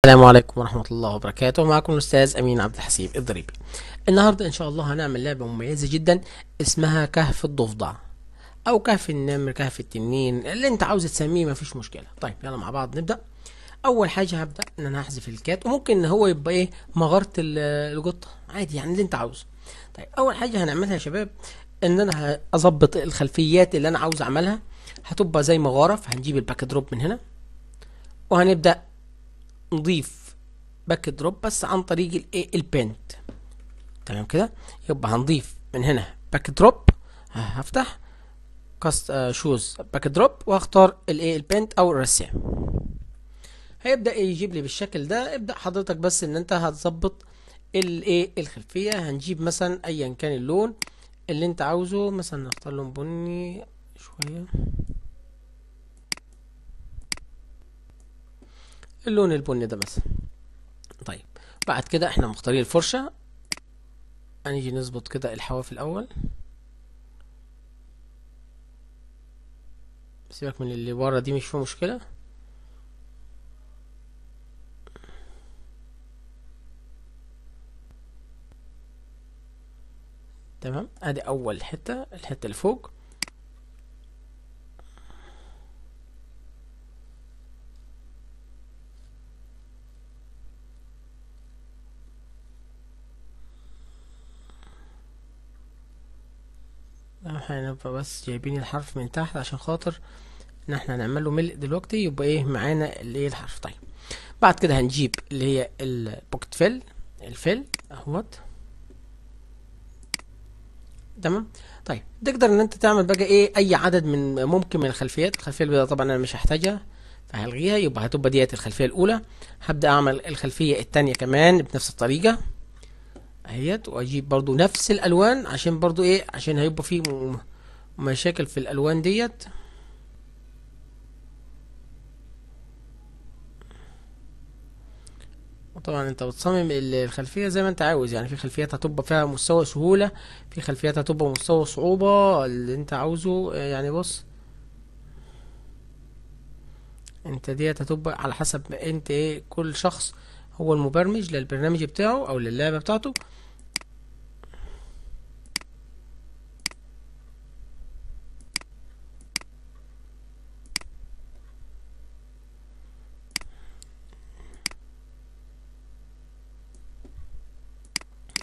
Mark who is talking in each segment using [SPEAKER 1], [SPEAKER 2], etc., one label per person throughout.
[SPEAKER 1] السلام عليكم ورحمة الله وبركاته. معكم الأستاذ أمين عبد الحسيب الضريبي. النهاردة إن شاء الله هنعمل لعبة مميزة جدا اسمها كهف الضفدع أو كهف النمر، كهف التنين، اللي أنت عاوز تسميه مفيش مشكلة. طيب يلا مع بعض نبدأ. أول حاجة هبدأ إن أنا هحذف الكات، وممكن إن هو يبقى إيه مغارة القطة عادي، يعني اللي أنت عاوزه. طيب أول حاجة هنعملها يا شباب إن أنا أظبط الخلفيات اللي أنا عاوز أعملها، هتبقى زي مغارة. فهنجيب الباك دروب من هنا وهنبدأ نضيف باك دروب بس عن طريق الايه البينت. تمام كده، يبقى هنضيف من هنا باك دروب. هفتح كاست شوز باك دروب وهختار الايه البينت او الرسام. هيبدا يجيب لي بالشكل ده. ابدا حضرتك بس ان انت هتظبط الايه الخلفيه. هنجيب مثلا ايا كان اللون اللي انت عاوزه، مثلا نختار لون بني شويه، اللون البني ده مثلا. طيب بعد كده احنا مختارين الفرشه، هنيجي نظبط كده الحواف الاول. سيبك من اللي ورا دي، مش فيها مشكله. تمام، ادي اول حته، الحته اللي فوق. هنبقى بس جايبين الحرف من تحت عشان خاطر ان احنا هنعمل له ملء دلوقتي، يبقى ايه معانا اللي ايه الحرف. طيب بعد كده هنجيب اللي هي البوكت فيل، الفيل اهوت. تمام. طيب تقدر ان انت تعمل بقى ايه اي عدد من ممكن من الخلفيات. الخلفيه البيضاء طبعا انا مش هحتاجها فهلغيها، يبقى هتبقى ديت الخلفيه الاولى. هبدا اعمل الخلفيه الثانيه كمان بنفس الطريقه اهيت، واجيب برضو نفس الالوان عشان برضو ايه، عشان هيبقى فيه مشاكل في الالوان ديت. وطبعا انت بتصمم الخلفيه زي ما انت عاوز، يعني في خلفيات هتبقى فيها مستوى سهوله، في خلفيات هتبقى مستوى صعوبه اللي انت عاوزه. يعني بص، انت ديت هتبقى على حسب ما انت ايه، كل شخص هو المبرمج للبرنامج بتاعه او للعبه بتاعته.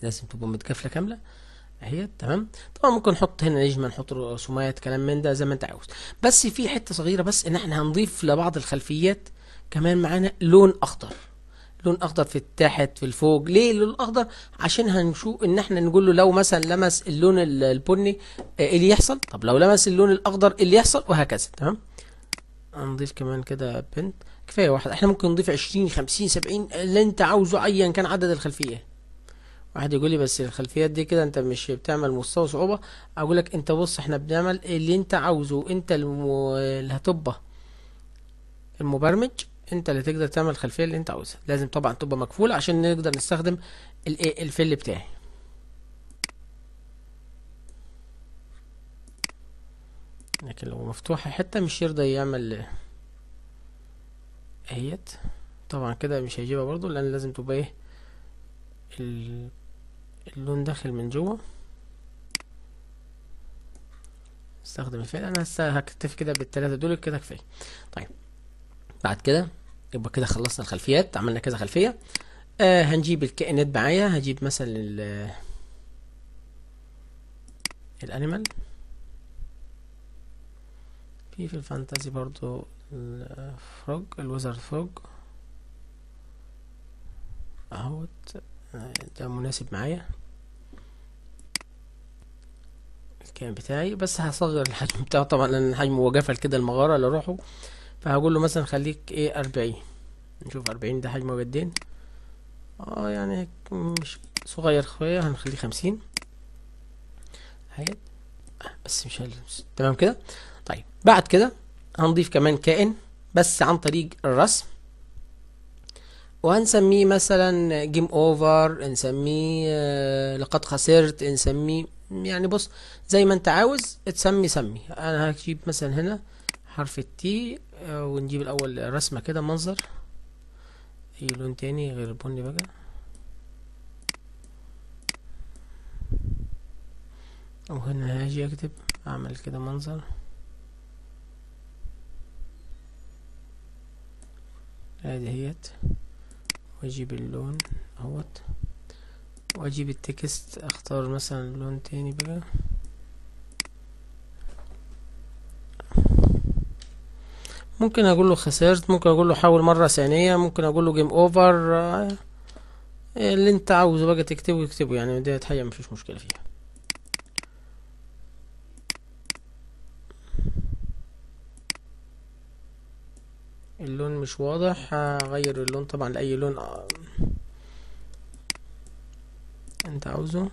[SPEAKER 1] لازم تبقى متكافله كامله اهي. تمام. طبعا ممكن نحط هنا نجمه، نحط رسومات، كلام من ده زي ما انت عاوز. بس في حته صغيره، بس ان احنا هنضيف لبعض الخلفيات كمان معانا لون اخضر. لون اخضر في تحت في الفوق. ليه اللون الاخضر؟ عشان هنشوف ان احنا نقول له لو مثلا لمس اللون البني ايه اللي يحصل، طب لو لمس اللون الاخضر ايه اللي يحصل، وهكذا. تمام. هنضيف كمان كده بنت، كفايه واحد. احنا ممكن نضيف 20 50 70 اللي انت عاوزه ايا كان عدد الخلفيات. واحد يقول لي بس الخلفيات دي كده انت مش بتعمل مستوى صعوبة. اقول لك انت بص، احنا بنعمل اللي انت عاوزه. انت اللي هتبقى المبرمج، انت اللي تقدر تعمل الخلفية اللي انت عاوزها. لازم طبعا تبقى مكفولة عشان نقدر نستخدم الايه الفيل بتاعي. لكن لو مفتوحة حتة مش يرضى يعمل اهيت. طبعا كده مش هيجيبها برضو، لان لازم تبقى ايه ال- اللون داخل من جوه. استخدم الفيل. انا هكتفي كده بالتلاتة دول كده كفاية. طيب بعد كده يبقى كده خلصنا الخلفيات، عملنا كذا خلفية. هنجيب الكائنات معايا. هجيب مثلا الانيمال. في الفانتازي برضو الفروج، الوزر فروج اهوت. ده مناسب معايا الكائن بتاعي. بس هصغر الحجم بتاعه طبعا لان الحجم هو جفل كده المغارة اللي اروحه. فهقول له مثلا خليك ايه 40. نشوف 40 ده حجمه قدين. يعني مش صغير شوية، هنخليه 50 هيت. بس مش تمام كده. طيب بعد كده هنضيف كمان كائن بس عن طريق الرسم، وهنسميه مثلا جيم اوفر، نسميه لقد خسرت، نسميه يعني بص زي ما انت عاوز تسمي سمي. انا هجيب مثلا هنا حرف التي، ونجيب الاول رسمة كده منظر اي لون تاني غير البني بقى. وهنا هاجي اكتب، اعمل كده منظر ادي هيت، واجيب اللون اهوت، واجيب التكست اختار مثلا لون تاني بقى. ممكن اقول له خسرت، ممكن اقول له حاول مرة ثانية، ممكن اقول له جيم اوفر. اللي انت عاوزه بقى تكتبه اكتبه، يعني دي حاجة مفيش مشكلة فيها. اللون مش واضح، هغير اللون طبعا لأي لون انت عاوزه.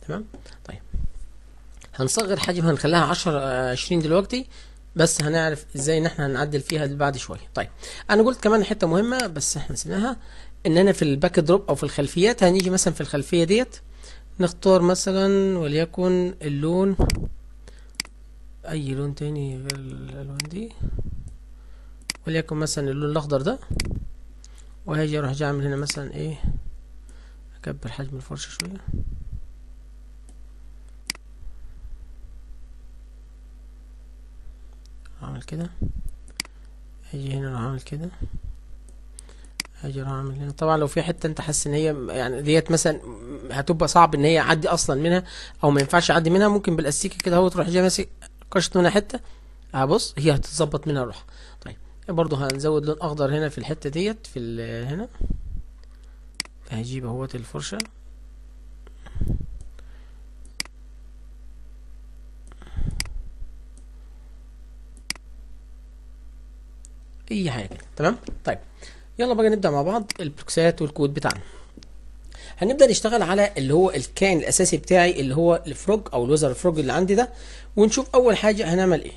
[SPEAKER 1] تمام. طيب هنصغر حجم، هنخليها 10 20 دلوقتي، بس هنعرف ازاي ان احنا هنعدل فيها بعد شويه. طيب انا قلت كمان حته مهمه بس احنا نسيناها، ان انا في الباك دروب او في الخلفيات هنيجي مثلا في الخلفيه ديت نختار مثلا وليكن اللون، اي لون تاني غير الالوان دي، وليكن مثلا اللون الاخضر ده. وهاجي اروح جاي اعمل هنا مثلا ايه، اكبر حجم الفرشه شويه، اعمل كده، اجي هنا اروح اعمل كده، اجي اروح اعمل هنا. طبعا لو في حته انت حاسس ان هي يعني ديت مثلا هتبقى صعب ان هي اعدي اصلا منها، او ما ينفعش اعدي منها، ممكن بالاستيكه كده اهو تروح جاي ماسك قشط منها حته، هبص هي هتتظبط منها روح. طيب برضو هنزود لون اخضر هنا في الحته ديت في هنا، فهجيب اهوت الفرشه اي حاجه كده. تمام. طيب يلا بقى نبدا مع بعض البلوكسات والكود بتاعنا. هنبدا نشتغل على اللي هو الكائن الاساسي بتاعي اللي هو الفروج او الوزر فروج اللي عندي ده، ونشوف اول حاجه هنعمل ايه.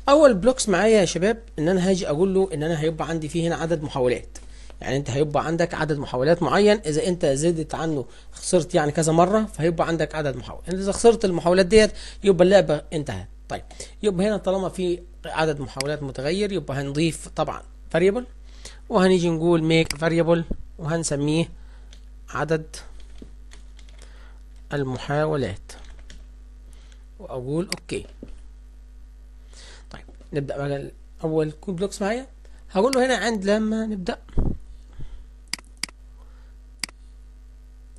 [SPEAKER 1] اول بلوكس معايا يا شباب ان انا هاجي اقول له ان انا هيبقى عندي فيه هنا عدد محاولات. يعني انت هيبقى عندك عدد محاولات معين، اذا انت زدت عنه خسرت يعني كذا مره فهيبقى عندك عدد محاولات، اذا خسرت المحاولات ديت يبقى اللعبه انتهت. طيب يبقى هنا طالما في عدد محاولات متغير يبقى هنضيف طبعا variable، وهنيجي نقول make variable وهنسميه عدد المحاولات، واقول اوكي. طيب نبدا بقى اول كود بلوكس معايا، هقول له هنا عند لما نبدا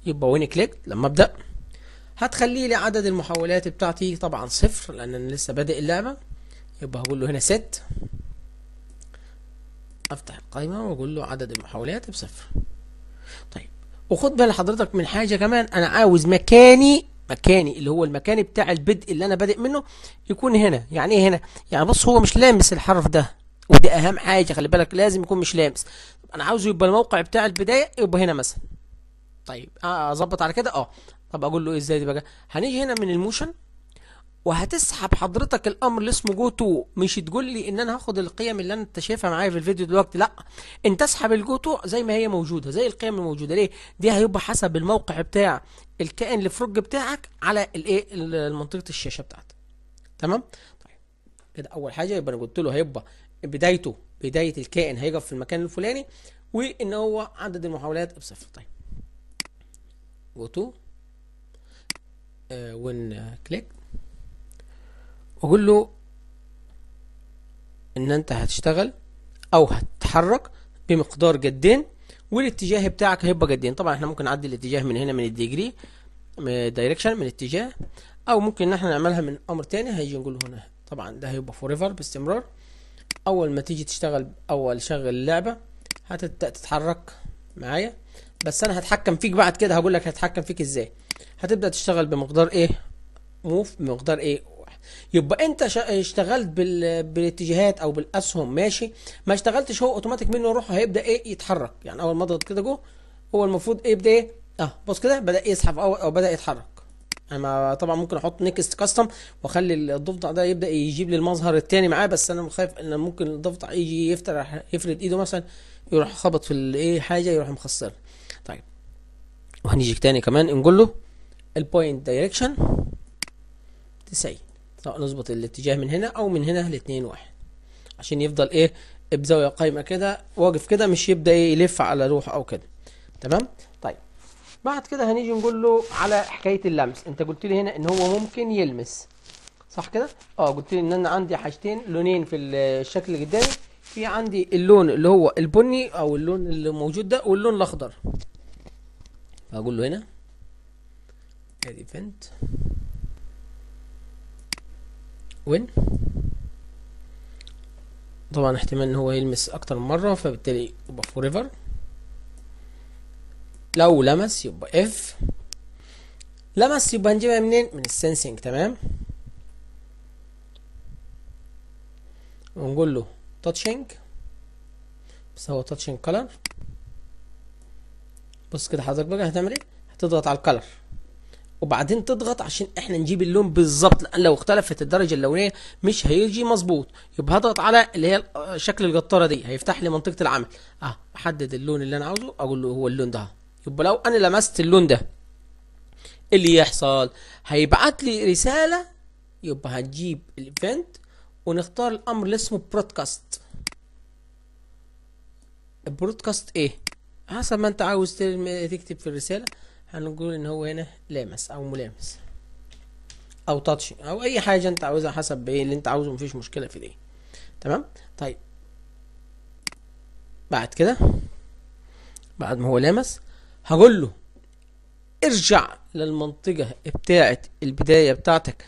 [SPEAKER 1] يبقى وين كليك، لما ابدا هتخلي لي عدد المحاولات بتاعتي طبعا صفر لان انا لسه بادئ اللعبه، يبقى هقول له هنا set، افتح القائمه واقول له عدد المحاولات بصفر. طيب وخد بال حضرتك من حاجه كمان، انا عاوز مكاني اللي هو المكان بتاع البدء اللي انا بادئ منه يكون هنا. يعني ايه هنا؟ يعني بص هو مش لامس الحرف ده، ودي اهم حاجه خلي بالك، لازم يكون مش لامس. انا عاوزه يبقى الموقع بتاع البدايه يبقى هنا مثلا. طيب اظبط على كده طب اقول له ايه ازاي دي بقى؟ هنيجي هنا من الموشن وهتسحب حضرتك الامر اللي اسمه جو تو، مش تقول لي ان انا هاخد القيم اللي انت شايفها معايا في الفيديو دلوقتي، لا انت اسحب الجو تو زي ما هي موجوده، زي القيم الموجوده. ليه؟ دي هيبقى حسب الموقع بتاع الكائن الفروج بتاعك على الايه منطقه الشاشه بتاعتك. تمام. طيب كده اول حاجه يبقى انا قلت له هيبقى بدايه الكائن هيقف في المكان الفلاني، وان هو عدد المحاولات بصفر. طيب جو تو وين كليك، واقول له ان انت هتشتغل او هتتحرك بمقدار جدين، والاتجاه بتاعك هيبقى جدين. طبعا احنا ممكن نعدل الاتجاه من هنا من الديجري من دايركشن من اتجاه، او ممكن ان احنا نعملها من امر تاني. هيجي نقول هنا طبعا ده هيبقى فوريفر باستمرار، اول ما تيجي تشتغل اول شغل اللعبه هتبدا تتحرك معايا، بس انا هتحكم فيك بعد كده، هقول لك هتحكم فيك ازاي. هتبدا تشتغل بمقدار ايه موف، بمقدار ايه. يبقى انت اشتغلت بالاتجاهات او بالاسهم ماشي، ما اشتغلتش هو اوتوماتيك منه يروح هيبدا ايه يتحرك. يعني اول ما اضغط كده جو هو المفروض ايه يبدا ايه بص كده بدا يسحب او بدا يتحرك. انا طبعا ممكن احط نيكست كاستم واخلي الضفدع ده يبدا يجيب لي المظهر الثاني معاه، بس انا خايف ان ممكن الضفدع يجي يفرد ايده مثلا يروح خبط في الايه حاجه يروح مخسر. طيب وهنيجي تاني كمان نقول له البوينت دايركشن 90، سواء نظبط الاتجاه من هنا او من هنا ل2 1. عشان يفضل ايه بزاويه قايمه كده واقف كده، مش يبدا ايه يلف على روح او كده. تمام. طيب بعد كده هنيجي نقول له على حكايه اللمس. انت قلت لي هنا ان هو ممكن يلمس، صح كده؟ قلت لي ان انا عندي حاجتين، لونين في الشكل اللي قدامي. في عندي اللون اللي هو البني او اللون اللي موجود ده، واللون الاخضر. فهقول له هنا ادي فنت وين. طبعا احتمال ان هو يلمس اكتر من مره، فبالتالي يبقى فوريفر. لو لمس يبقى اف. لمس يبقى هنجيبها منين؟ من السنسنج. تمام. ونقول له تاتشنج، بس هو تاتشنج كلر. بص كده حضرتك بقى هتعمل ايه؟ هتضغط على الكلر وبعدين تضغط عشان احنا نجيب اللون بالظبط، لان لو اختلفت الدرجه اللونيه مش هيجي مظبوط. يبقى هضغط على اللي هي شكل القطاره دي، هيفتح لي منطقه العمل. احدد اللون اللي انا عاوزه، اقول له هو اللون ده. يبقى لو انا لمست اللون ده اللي يحصل هيبعت لي رساله. يبقى هنجيب الايفنت ونختار الامر اللي اسمه برودكاست. البرودكاست ايه؟ حسب ما انت عاوز تكتب في الرساله. هنقول ان هو هنا لامس او ملامس او تاتش او اي حاجه انت عاوزها، حسب ايه اللي انت عاوزه، مفيش مشكله في دي. تمام. طيب بعد كده بعد ما هو لامس هقول له ارجع للمنطقه بتاعه البدايه بتاعتك،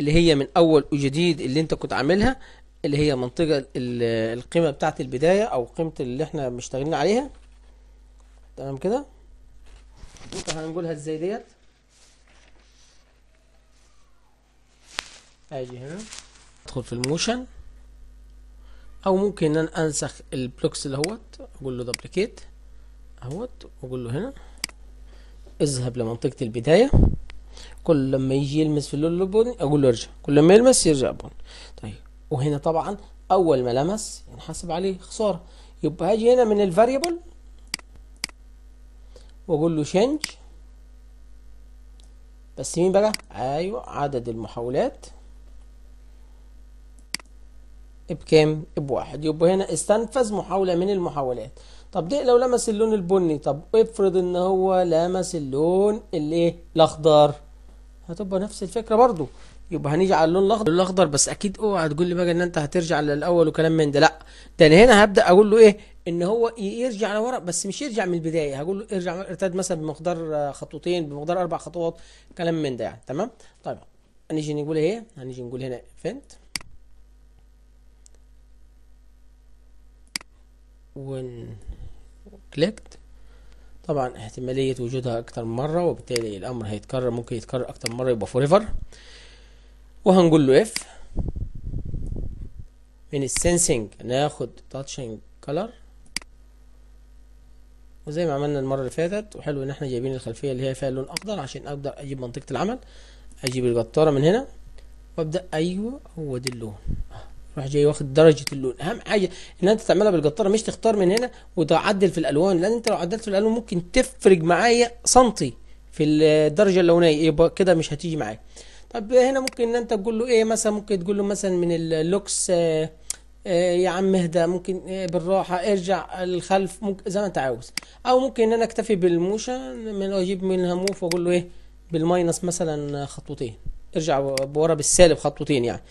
[SPEAKER 1] اللي هي من اول وجديد اللي انت كنت عاملها، اللي هي منطقه القيمه بتاعه البدايه او قيمه اللي احنا مشتغلين عليها. تمام كده. هنقولها ازاي ديت؟ اجي هنا ادخل في الموشن، او ممكن ان انا انسخ البلوكس اللي اقول له دبليكيت واقول له هنا اذهب لمنطقة البداية. كل لما يجي يلمس في اللون البني اقول له ارجع، كل لما يلمس يرجع بني. طيب وهنا طبعا اول ما لمس ينحسب عليه خسارة. يبقى هاجي هنا من الفاريبل واقول له شينج، بس مين بقى؟ ايوه عدد المحاولات بكام؟ بواحد. يبقى هنا استنفذ محاولة من المحاولات. طب ده لو لمس اللون البني، طب افرض ان هو لمس اللون الايه الاخضر، هتبقى نفس الفكرة برضو. يبقى هنيجي على اللون الاخضر بس اكيد اوعى تقول لي بقى ان انت هترجع للاول وكلام من ده، لا. ده انا هنا هبدا اقول له ايه؟ ان هو يرجع لورا، بس مش يرجع من البدايه. هقول له ارجع ارتد مثلا بمقدار خطوتين، بمقدار 4 خطوات، كلام من ده يعني. تمام. طيب هنيجي نقول ايه؟ هنيجي نقول هنا فنت ون كليكت. طبعا احتمالية وجودها اكتر من مرة، وبالتالي الامر هيتكرر، ممكن يتكرر اكتر من مرة، يبقى فوريفر. وهنقول له اف من السنسنج ناخد تاتشنج كلر، وزي ما عملنا المرة اللي فاتت. وحلو ان احنا جايبين الخلفية اللي هي فيها اللون اخضر عشان ابدأ اجيب منطقة العمل. اجيب القطارة من هنا وابدأ، ايوه هو ده اللون، روح جاي واخد درجة اللون. اهم حاجة ان انت تعملها بالقطارة، مش تختار من هنا وتعدل في الالوان، لان انت لو عدلت في الالوان ممكن تفرق معايا سنتي في الدرجة اللونية، يبقى كده مش هتيجي معايا. طب هنا ممكن ان انت تقول له ايه مثلا؟ ممكن تقول له مثلا من اللوكس يا عم اهدى، ممكن بالراحة ارجع الخلف، ممكن زي ما انت عاوز. او ممكن ان انا اكتفي بالموشن من اجيب منها موف واقول له ايه؟ بالماينس مثلا خطوتين، ارجع بورا بالسالب خطوتين يعني.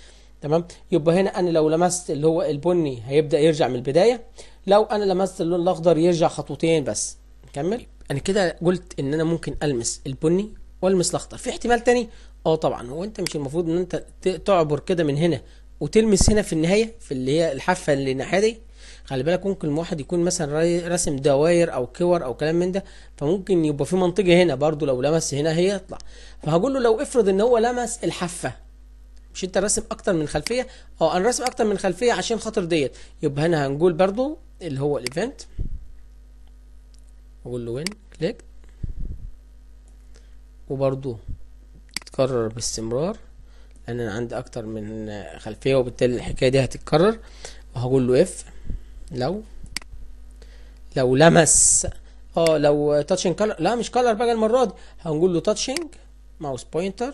[SPEAKER 1] تمام. يبقى هنا انا لو لمست اللي هو البني هيبدأ يرجع من البداية، لو انا لمست اللون الاخضر يرجع خطوتين بس. نكمل. انا كده قلت ان انا ممكن المس البني والمس الاخضر. في احتمال تاني؟ طبعا. هو انت مش المفروض ان انت تعبر كده من هنا وتلمس هنا في النهايه في اللي هي الحافه اللي الناحيه دي؟ خلي بالك ممكن الواحد يكون مثلا راسم دواير او كور او كلام من ده، فممكن يبقى في منطقه هنا برضو لو لمس هنا هي يطلع. فهقول له لو افرض ان هو لمس الحافه، مش انت راسم اكتر من خلفيه؟ انا راسم اكتر من خلفيه عشان خاطر ديت. يبقى هنا هنقول برضو اللي هو الايفنت، اقول له وين كليك، وبرضو تتكرر باستمرار لان انا عندي اكتر من خلفيه، وبالتالي الحكايه دي هتتكرر. وهقول له اف لو لمس لو تاتشنج كلر، لا مش كلر بقى المره دي، هنقول له تاتشنج ماوس بوينتر،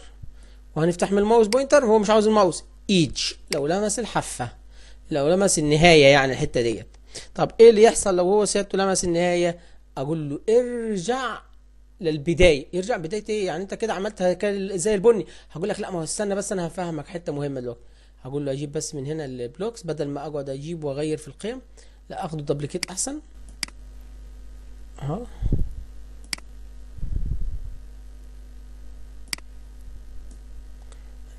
[SPEAKER 1] وهنفتح من الماوس بوينتر. هو مش عاوز الماوس، ايدج لو لمس الحافه. لو لمس النهايه يعني الحته ديت. طب ايه اللي يحصل لو هو سيادته لمس النهايه؟ اقول له ارجع للبدايه. يرجع بدايه ايه يعني؟ انت كده عملتها زي البني. هقول لك لا، ما هو استنى بس، انا هفهمك حته مهمه دلوقتي. هقول له اجيب بس من هنا البلوكس، بدل ما اقعد اجيب واغير في القيم، لا اخده دبليكيت احسن اهو.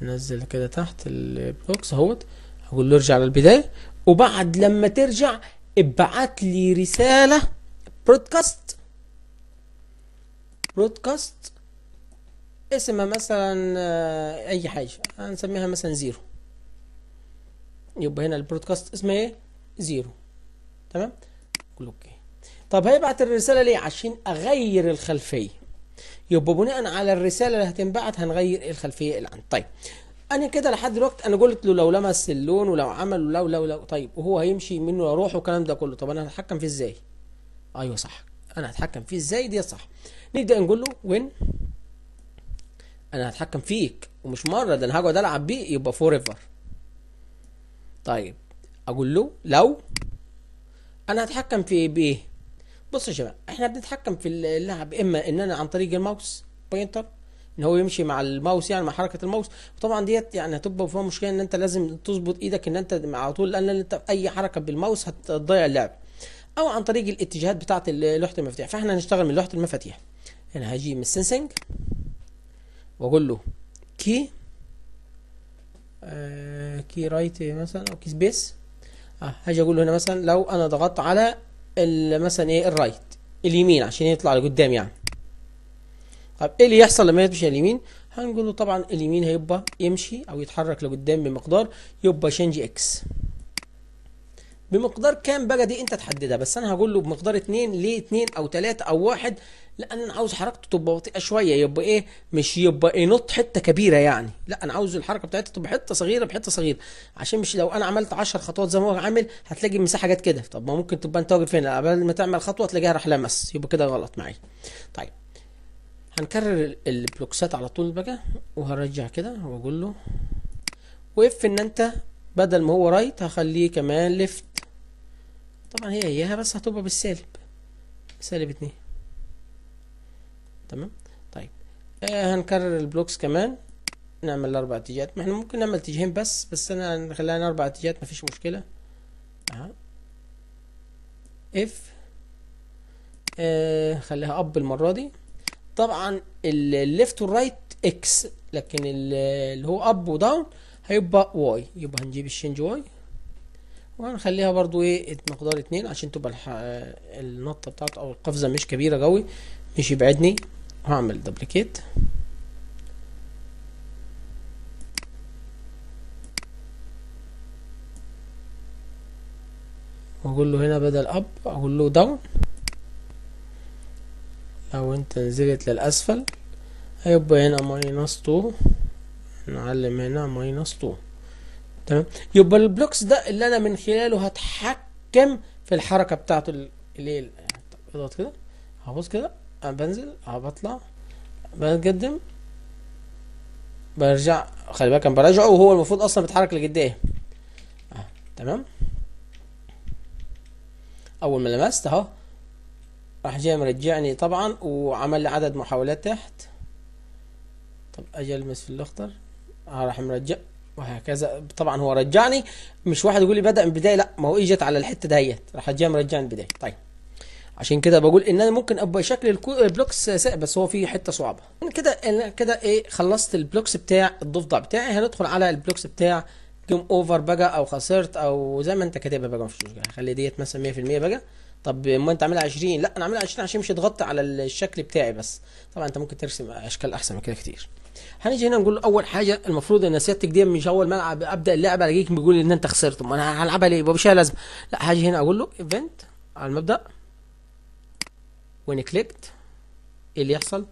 [SPEAKER 1] نزل كده تحت البلوكس اهوت. هقول له ارجع للبدايه، وبعد لما ترجع ابعت لي رساله برودكاست. برودكاست اسمها مثلا اي حاجه هنسميها مثلا زيرو. يبقى هنا البرودكاست اسمها ايه؟ زيرو. تمام. قول اوكي. طب هيبعت الرساله ليه؟ عشان اغير الخلفيه. يبقى بناء على الرساله اللي هتنبعت هنغير الخلفيه اللي عندي. طيب انا كده لحد دلوقتي انا قلت له لو لمس اللون ولو عمل لو طيب وهو هيمشي منه يروح والكلام ده كله. طب انا هتحكم فيه ازاي؟ ايوه صح، انا هتحكم فيه ازاي دي صح. نبدا نقول له وين. انا هتحكم فيك ومش مره، ده انا هقعد العب بيه يبقى فور ايفر. طيب اقول له لو انا هتحكم في بايه. بص يا شباب، احنا بنتحكم في اللعب اما ان انا عن طريق الماوس بوينتر، ان هو يمشي مع الماوس يعني مع حركه الماوس. وطبعا ديت يعني هتبقى فيها مشكله ان انت لازم تظبط ايدك ان انت على طول، لان انت اي حركه بالماوس هتضيع اللعب. او عن طريق الاتجاهات بتاعه لوحه المفاتيح. فاحنا هنشتغل من لوحه المفاتيح. هنا هجي من السنسنج واقول له كي كي رايت مثلا او كي سبيس. هاجي اقول له هنا مثلا لو انا ضغطت على مثلا ايه الرايت اليمين عشان يطلع لقدام يعني. طب ايه اللي يحصل لما يمشي اليمين؟ هنقول له طبعا اليمين هيبقى يمشي او يتحرك لقدام بمقدار يبقى شنج اكس. بمقدار كام بقى دي انت تحددها، بس انا هقول له بمقدار 2. ليه 2 او 3 او 1؟ لان انا عاوز حركته تبقى بطيئه شويه، يبقى ايه مش يبقى ينط حته كبيره يعني، لا انا عاوز الحركه بتاعتها تبقى حته صغيره بحته صغيره. عشان مش لو انا عملت 10 خطوات زي ما هو عامل هتلاقي المساحه جت كده. طب ما ممكن تبقى انت واقف هنا قبل ما تعمل خطوه تلاقيها راح لمس، يبقى كده غلط معايا. طيب هنكرر البلوكسات على طول بقى، وهرجع كده واقول له وقف ان انت بدل ما هو رايت هخليه كمان ليفت. طبعا هي اياها بس هتبقى بالسالب، سالب 2. تمام. طيب هنكرر البلوكس كمان، نعمل 4 اتجاهات. ما احنا ممكن نعمل اتجاهين بس انا نخليها 4 اتجاهات مفيش مشكله. اف خليها اب المره دي. طبعا الليفت والرايت اكس، لكن اللي هو اب وداون هيبقى واي. يبقى هنجيب الشنج واي وهنخليها برضو ايه مقدار 2 عشان تبقى النطه بتاعته او القفزه مش كبيره قوي مش يبعدني. وهعمل دبليكيت واقول له هنا بدل اب اقول له داون. لو انت نزلت للاسفل هيبقى هنا ماينس 2. نعلم هنا ماينس 2. تمام. يبقى البلوكس ده اللي انا من خلاله هتحكم في الحركه بتاعته اللي اضغط كده هبص كده انا بنزل بطلع بتقدم برجع. خلي بالك انا براجعه وهو المفروض اصلا بيتحرك لقدام. تمام. اول ما لمست اهو راح جاي مرجعني طبعا وعمل لي عدد محاولات تحت. طب اجي المس في الاخضر راح مرجع وهكذا. طبعا هو رجعني، مش واحد يقول لي بدأ من البدايه، لا ما هو اجت على الحته ديت راح جاي مرجعني من البدايه. طيب عشان كده بقول ان انا ممكن ابقى شكل البلوكس بس هو في حته صعبه كده. انا كده ايه خلصت البلوكس بتاع الضفدع بتاعي. هندخل على البلوكس بتاع جيم اوفر بقى او خسرت او زي ما انت كاتبها بقى مفيش مشكله. خلي ديت مثلا 100% بقى. طب ما انت عاملها 20، لا انا عاملها 20 عشان مش تغطي على الشكل بتاعي بس. طبعا انت ممكن ترسم اشكال احسن من كده كتير. هنيجي هنا نقول له اول حاجه المفروض ان سيادتك دي مش اول ما ابدا اللعبه الاقيك بيقول ان انت خسرت. ما انا هلعبها ليه؟ مش لازم. لا هاجي هنا اقول له ايفنت على المبدا وين كليكت. ايه اللي يحصل؟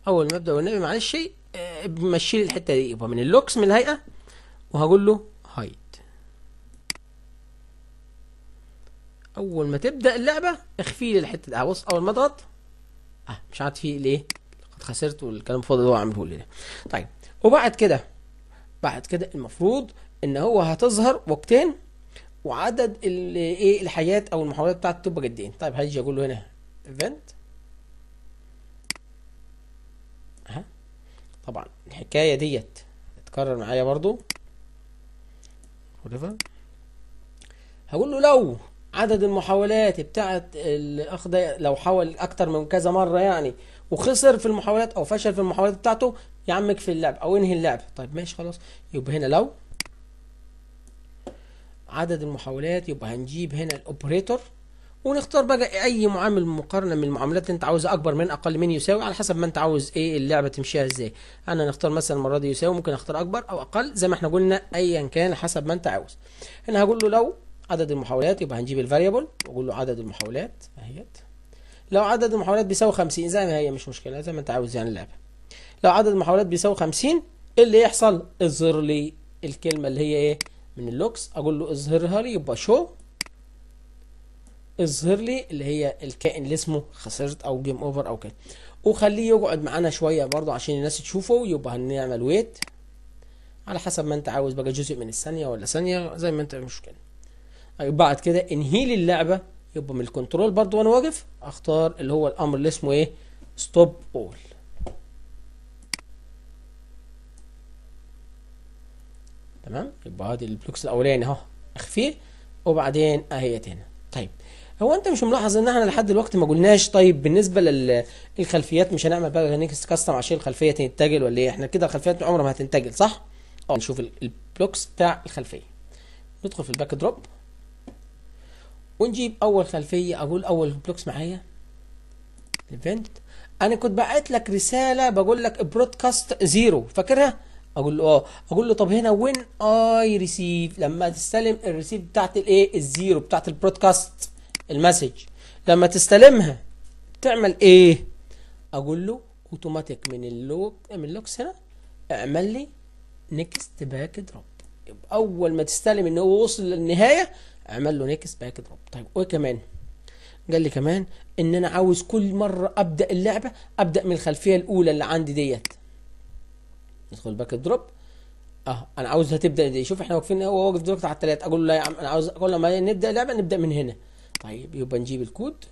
[SPEAKER 1] اول ما ابدا والنبي معلش بمشي لي الحته دي يبقى من اللوكس من الهيئه وهقول له هايد. اول ما تبدا اللعبه اخفي لي الحته دي. بص اول ما اضغط مش عارف فيه ليه قد خسرت والكلام الفاضي اللي هو عامله لي ده. طيب وبعد كده المفروض ان هو هتظهر وقتين وعدد ايه الحاجات او المحاولات بتاعته تبقى قد ايه. طيب هاجي اقول له هنا event اها. طبعا الحكايه ديت تتكرر معايا برضو whatever. هقول له لو عدد المحاولات بتاعت الاخ ده لو حاول اكتر من كذا مره يعني وخسر في المحاولات او فشل في المحاولات بتاعته، يا عم اكفي اللعب او انهي اللعب. طيب ماشي خلاص. يبقى هنا لو عدد المحاولات، يبقى هنجيب هنا الاوبريتور ونختار بقى اي معامل مقارنه من المعاملات اللي انت عاوزها، اكبر من اقل من يساوي، على حسب ما انت عاوز ايه اللعبه تمشيها ازاي. انا نختار مثلا المره دي يساوي، ممكن اختار اكبر او اقل زي ما احنا قلنا، ايا كان حسب ما انت عاوز. هنا هقول له لو عدد المحاولات، يبقى هنجيب الفاريبل واقول له عدد المحاولات اهيت. لو عدد المحاولات بيساوي 50 زي ما هي مش مشكله زي ما انت عاوز يعني اللعبه. لو عدد المحاولات بيساوي 50 ايه اللي يحصل؟ اظهر لي الكلمه اللي هي ايه من اللوكس، اقول له اظهرها لي، يبقى شو اظهر لي اللي هي الكائن اللي اسمه خسرت او جيم اوفر او كده، وخليه يقعد معانا شويه برضو عشان الناس تشوفه. يبقى هنعمل ويت على حسب ما انت عاوز بقى، جزء من الثانيه ولا ثانيه زي ما انت مش كده. بعد كده انهي لي اللعبه، يبقى من الكنترول برضو وانا واقف اختار اللي هو الامر اللي اسمه ايه ستوب اول. تمام. يبقى ادي البلوكس الاولاني اهو اخفيه وبعدين اهيت هنا. طيب هو انت مش ملاحظ ان احنا لحد دلوقتي ما قلناش طيب بالنسبه للخلفيات مش هنعمل بقى نيكست كاستم عشان الخلفيه تنتجل ولا ايه؟ احنا كده الخلفيات عمرها ما هتنتجل صح؟ نشوف البلوكس بتاع الخلفيه. ندخل في الباك دروب ونجيب اول خلفيه، اقول اول بلوكس معايا ايفنت. انا كنت بعت لك رساله بقول لك برودكاست زيرو، فاكرها؟ اقول له اقول له طب هنا وين اي ريسيف، لما تستلم الريسيف بتاعت الايه الزيرو بتاعت البرودكاست المسج، لما تستلمها تعمل ايه؟ اقول له اوتوماتيك من اللوكس هنا اعمل لي نيكست باك دروب. يبقى اول ما تستلم ان هو وصل للنهايه اعمل له نيكست باك دروب. طيب وايه كمان؟ قال لي كمان ان انا عاوز كل مره ابدا اللعبه ابدا من الخلفيه الاولى اللي عندي ديت. ندخل باك دروب انا عاوزها تبدا دي. شوف احنا واقفين، هو واقف دلوقتي على الثلاث، اقول له لا يا عم انا عاوز كل ما نبدا اللعبه نبدا من هنا. طيب يبقى نجيب الكود،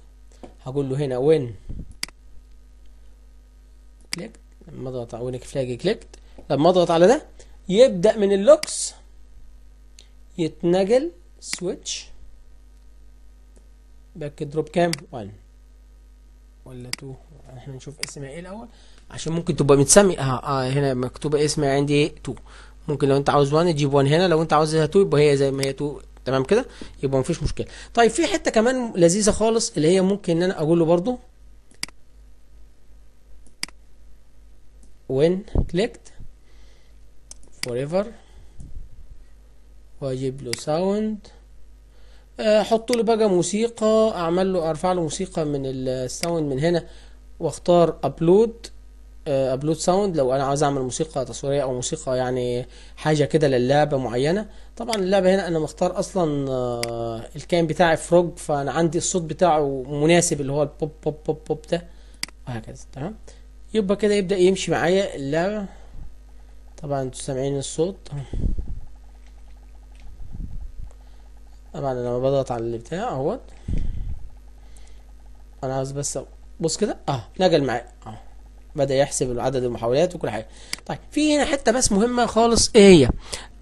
[SPEAKER 1] هقول له هنا وين كليك، لما اضغط على وين فلاج كليكت، لما اضغط على ده يبدا من اللوكس يتنقل سويتش باك دروب كام 1 ولا 2. احنا نشوف اسمها ايه الاول عشان ممكن تبقى متسمي هنا مكتوبه اسمها عندي 2. ممكن لو انت عاوز 1 تجيب 1 هنا، لو انت عاوزها 2 يبقى هي زي ما هي 2. تمام كده يبقى مفيش مشكله. طيب في حته كمان لذيذه خالص اللي هي ممكن ان انا اقول له برضو when clicked forever واجيب له ساوند، احط له بقى موسيقى، اعمل له ارفع له موسيقى من الساوند من هنا واختار ابلود ساوند لو انا عاوز اعمل موسيقى تصويريه او موسيقى يعني حاجه كده للعبه معينه. طبعا اللعبه هنا انا مختار اصلا الكائن بتاعي فروج، فانا عندي الصوت بتاعه مناسب اللي هو البوب بوب بوب بوب ده وهكذا. تمام. يبقى كده يبدا يمشي معايا اللعبه. طبعا انتوا سامعين الصوت. طبعا انا لما بضغط على البتاع اهوت انا عاوز بس بص كده نقل معايا بدأ يحسب عدد المحاولات وكل حاجه. طيب في هنا حته بس مهمه خالص، ايه هي؟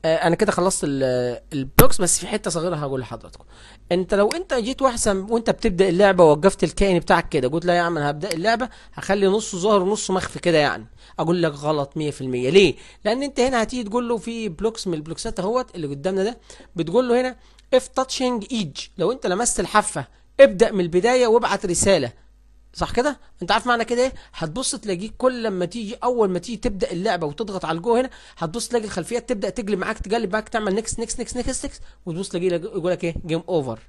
[SPEAKER 1] انا كده خلصت البلوكس، بس في حته صغيره هقول لحضراتكم. انت لو انت جيت واحسن وانت بتبدا اللعبه ووقفت الكائن بتاعك كده قلت لا يا عم انا هبدا اللعبه هخلي نصه ظاهر ونصه مخفي كده، يعني اقول لك غلط 100%. ليه؟ لان انت هنا هتيجي تقول له في بلوكس من البلوكسات اهوت اللي قدامنا ده، بتقول له هنا if touching each، لو انت لمست الحافه ابدا من البدايه وابعت رساله، صح كده؟ انت عارف معنى كده ايه؟ هتبص تلاقيك كل لما تيجي اول ما تيجي تبدا اللعبه وتضغط على الجو هنا هتبص تلاقي الخلفيات تبدا تقلب معاك تقلب معاك تعمل نكست نكست نكست نكست نكست وتبص تلاقي يقول لك ايه؟ جيم اوفر،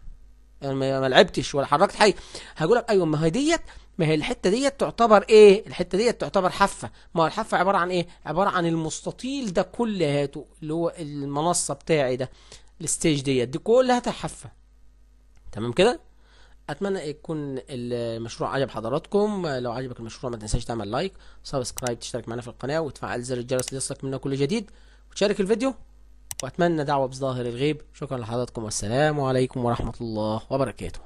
[SPEAKER 1] يعني ما لعبتش ولا حركت حاجه. هقول لك ايوه ما هي ديت، ما هي الحته ديت تعتبر ايه؟ الحته ديت تعتبر حافه. ما هو الحافه عباره عن ايه؟ عباره عن المستطيل ده كلهاته اللي هو المنصه بتاعي ده، الستيج دي كلها حافه. تمام كده؟ اتمنى يكون المشروع عجب حضراتكم. لو عجبك المشروع ما تنساش تعمل لايك، سبسكرايب، تشترك معنا في القناه وتفعل زر الجرس ليصلك منا كل جديد، وتشارك الفيديو وأتمنى دعوة بظاهر الغيب. شكرا لحضراتكم، والسلام عليكم ورحمة الله وبركاته.